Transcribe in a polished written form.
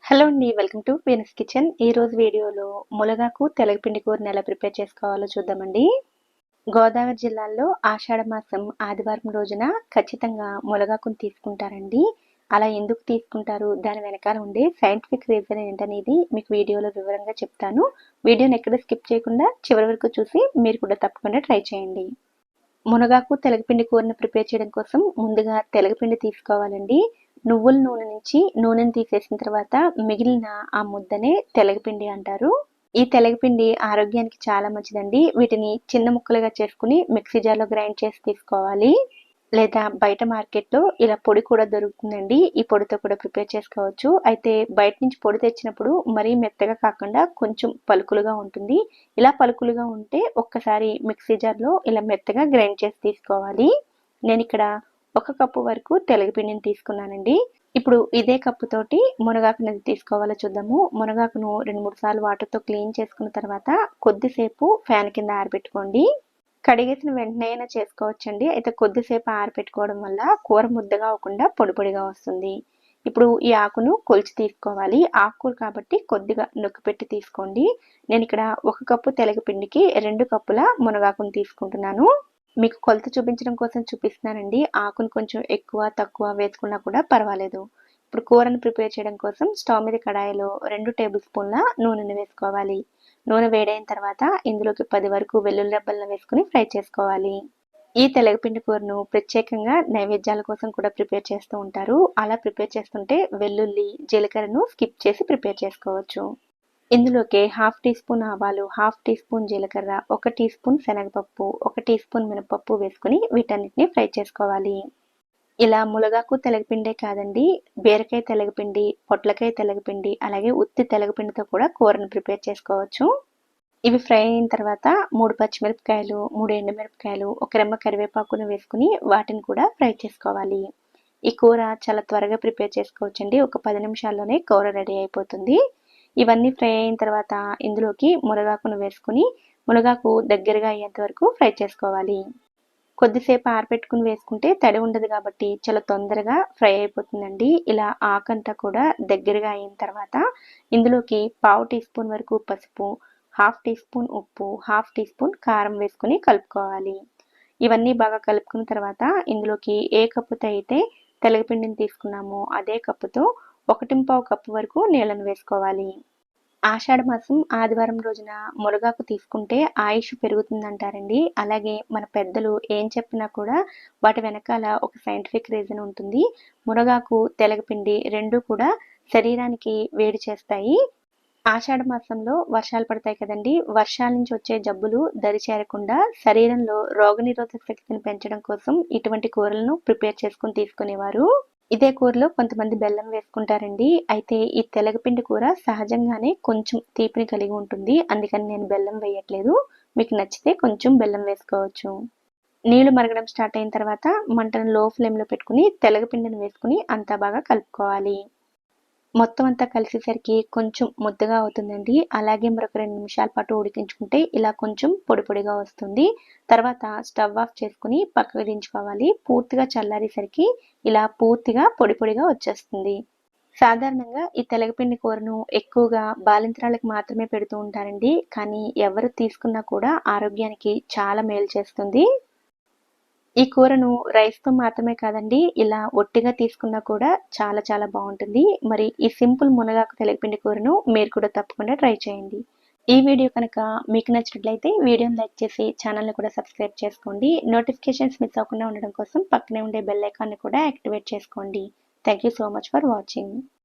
Hello అండి. Welcome to Venus kitchen. ఈరోజు వీడియోలో మునగాకు తెలగపిండి కూరని ఎలా ప్రిపేర్ చేసుకోవాలో చూద్దామండి. గోదావరి జిల్లాలో ఆషాఢ మాసం ఆదివారం రోజున ఖచ్చితంగా మునగాకుని తీసుకుంటారండి. అలా ఎందుకు తీసుకుంటారు, దాని వెనకాల ఉండే సైంటిఫిక్ రీజన్ ఏంటనేది మీకు వీడియోలో వివరంగా చెప్తాను. వీడియోని ఎక్కడ స్కిప్ చేయకుండా చివరి వరకు చూసి మీరు కూడా తప్పకుండా ట్రై చేయండి. మునగాకు తెలగపిండి కూరని ప్రిపేర్ చేయడం కోసం ముందుగా తెలగపిండి తీసుకోవాలండి. నువ్వుల నూనె నుంచి నూనెని తీసేసిన తర్వాత మిగిలిన ఆ ముద్దనే తెలగపిండి అంటారు. ఈ తెలగపిండి ఆరోగ్యానికి చాలా మంచిదండి. వీటిని చిన్న ముక్కలుగా చేసుకుని మిక్సీ జార్లో గ్రైండ్ చేసి తీసుకోవాలి. లేదా బయట మార్కెట్లో ఇలా పొడి కూడా దొరుకుతుందండి. ఈ పొడితో కూడా ప్రిపేర్ చేసుకోవచ్చు. అయితే బయట నుంచి పొడి తెచ్చినప్పుడు మరీ మెత్తగా కాకుండా కొంచెం పలుకులుగా ఉంటుంది. ఇలా పలుకులుగా ఉంటే ఒక్కసారి మిక్సీ జార్లో ఇలా మెత్తగా గ్రైండ్ చేసి తీసుకోవాలి. నేను ఇక్కడ 1 కప్పు వరకు తెలగపిండిని తీసుకున్నానండి. ఇప్పుడు ఇదే కప్పు తోటి మునగాకుని తీసుకోవాలో చూద్దాము. మునగాకును 2-3 సార్లు వాటర్తో క్లీన్ చేసుకున్న తర్వాత కొద్దిసేపు ఫ్యాన్ కింద ఆరబెట్టుకోండి. కడిగేసిన వెంటనే అయినా చేసుకోవచ్చండి. అయితే కొద్దిసేపు ఆరబెట్టుకోవడం వల్ల కూర ముద్దగా అవ్వకుండా పొడి పొడిగా వస్తుంది. ఇప్పుడు ఈ ఆకును కొలిచి తీసుకోవాలి. ఆకుకూర కాబట్టి కొద్దిగా నొక్కిపెట్టి తీసుకోండి. నేను ఇక్కడ 1 కప్పు తెలగపిండికి 2 కప్పుల మునగాకును తీసుకుంటున్నాను. మీకు కొలత చూపించడం కోసం చూపిస్తున్నానండి. ఆకును కొంచెం ఎక్కువ తక్కువ వేసుకున్నా కూడా పర్వాలేదు. ఇప్పుడు కూరను ప్రిపేర్ చేయడం కోసం స్టవ్ మీద కడాయిలో 2 టేబుల్ స్పూన్ల నూనెను వేసుకోవాలి. నూనె వేడైన తర్వాత ఇందులోకి 10 వరకు వెల్లుల్లి రెబ్బలను వేసుకుని ఫ్రై చేసుకోవాలి. ఈ తెలగపిండి కూరను ప్రత్యేకంగా నైవేద్యాల కోసం కూడా ప్రిపేర్ చేస్తూ ఉంటారు. అలా ప్రిపేర్ చేస్తుంటే వెల్లుల్లి, జీలకర్రను స్కిప్ చేసి ప్రిపేర్ చేసుకోవచ్చు. ఇందులోకి 1/2 టీ స్పూన్ ఆవాలు, 1/2 టీ స్పూన్ జీలకర్ర, 1 టీ స్పూన్ శనగపప్పు, 1 టీ స్పూన్ మినపప్పు వేసుకుని వీటన్నిటిని ఫ్రై చేసుకోవాలి. ఇలా మునగాకు తెలగపిండే కాదండి, బీరకాయ తెలగపిండి, పొట్లకాయ తెలగపిండి, అలాగే ఉత్తి తెలగపిండితో కూడా కూరను ప్రిపేర్ చేసుకోవచ్చు. ఇవి ఫ్రై అయిన తర్వాత 3 పచ్చిమిరపకాయలు, 3 ఎండుమిరపకాయలు, 1 రెమ్మ కరివేపాకును వేసుకుని వాటిని కూడా ఫ్రై చేసుకోవాలి. ఈ కూర చాలా త్వరగా ప్రిపేర్ చేసుకోవచ్చండి. ఒక 10 నిమిషాల్లోనే కూర రెడీ అయిపోతుంది. ఇవన్నీ ఫ్రై అయిన తర్వాత ఇందులోకి మునగాకును వేసుకుని మునగాకు దగ్గరగా అయ్యేంత వరకు ఫ్రై చేసుకోవాలి. కొద్దిసేపు ఆరబెట్టుకుని వేసుకుంటే తడి ఉండదు కాబట్టి చాలా తొందరగా ఫ్రై అయిపోతుందండి. ఇలా ఆకంతా కూడా దగ్గరగా అయిన తర్వాత ఇందులోకి 1/2 టీ స్పూన్ వరకు పసుపు, 1/2 టీ స్పూన్ ఉప్పు, 1/2 టీ స్పూన్ కారం వేసుకుని కలుపుకోవాలి. ఇవన్నీ బాగా కలుపుకున్న తర్వాత ఇందులోకి ఏ కప్పుతో అయితే తెలగపిండిని తీసుకున్నామో అదే కప్పుతో 1.5 కప్పు వరకు నీళ్ళను వేసుకోవాలి. ఆషాఢ మాసం ఆదివారం రోజున మునగాకు తీసుకుంటే ఆయుష్ పెరుగుతుందంటారండి. అలాగే మన పెద్దలు ఏం చెప్పినా కూడా వాటి వెనకాల ఒక సైంటిఫిక్ రీజన్ ఉంటుంది. మునగాకు, తెలగపిండి 2 కూడా శరీరానికి వేడి చేస్తాయి. ఆషాఢ మాసంలో వర్షాలు పడతాయి కదండి. వర్షాల నుంచి వచ్చే జబ్బులు దరి చేరకుండా శరీరంలో రోగనిరోధక శక్తిని పెంచడం కోసం ఇటువంటి కూరలను ప్రిపేర్ చేసుకుని తీసుకునేవారు. ఇదే కూరలో కొంతమంది బెల్లం వేసుకుంటారండి. అయితే ఈ తెలగపిండి కూర సహజంగానే కొంచెం తీపిని కలిగి ఉంటుంది. అందుకని నేను బెల్లం వేయట్లేదు. మీకు నచ్చితే కొంచెం బెల్లం వేసుకోవచ్చు. నీళ్లు మరగడం స్టార్ట్ అయిన తర్వాత మంటను లో ఫ్లేమ్లో పెట్టుకుని తెలగపిండిని వేసుకుని అంతా బాగా కలుపుకోవాలి. మొత్తం అంతా కలిసేసరికి కొంచెం ముద్దగా అవుతుందండి. అలాగే మరొక 2 నిమిషాల పాటు ఉడికించుకుంటే ఇలా కొంచెం పొడి పొడిగా వస్తుంది. తర్వాత స్టవ్ ఆఫ్ చేసుకుని పక్కకు దించుకోవాలి. పూర్తిగా చల్లారేసరికి ఇలా పూర్తిగా పొడి పొడిగా వచ్చేస్తుంది. సాధారణంగా ఈ తెలగపిండి కూరను ఎక్కువగా బాలింతరాలకు మాత్రమే పెడుతూ ఉంటారండి. కానీ ఎవరు తీసుకున్నా కూడా ఆరోగ్యానికి చాలా మేలు చేస్తుంది. ఈ కూరను రైస్‌తో మాత్రమే కాదండి, ఇలా ఒట్టిగా తీసుకున్నా కూడా చాలా చాలా బావుంటుంది. మరి ఈ సింపుల్ మునగాకు తెలగపిండి కూరను మీరు కూడా తప్పకుండా ట్రై చేయండి. ఈ వీడియో కనుక మీకు నచ్చినట్లయితే వీడియోని లైక్ చేసి ఛానల్‌ని కూడా సబ్స్క్రైబ్ చేసుకోండి. నోటిఫికేషన్స్ మిస్ అవ్వకుండా ఉండడం కోసం పక్కనే ఉండే బెల్ ఐకాన్‌ని కూడా యాక్టివేట్ చేసుకోండి. Thank you so much for watching.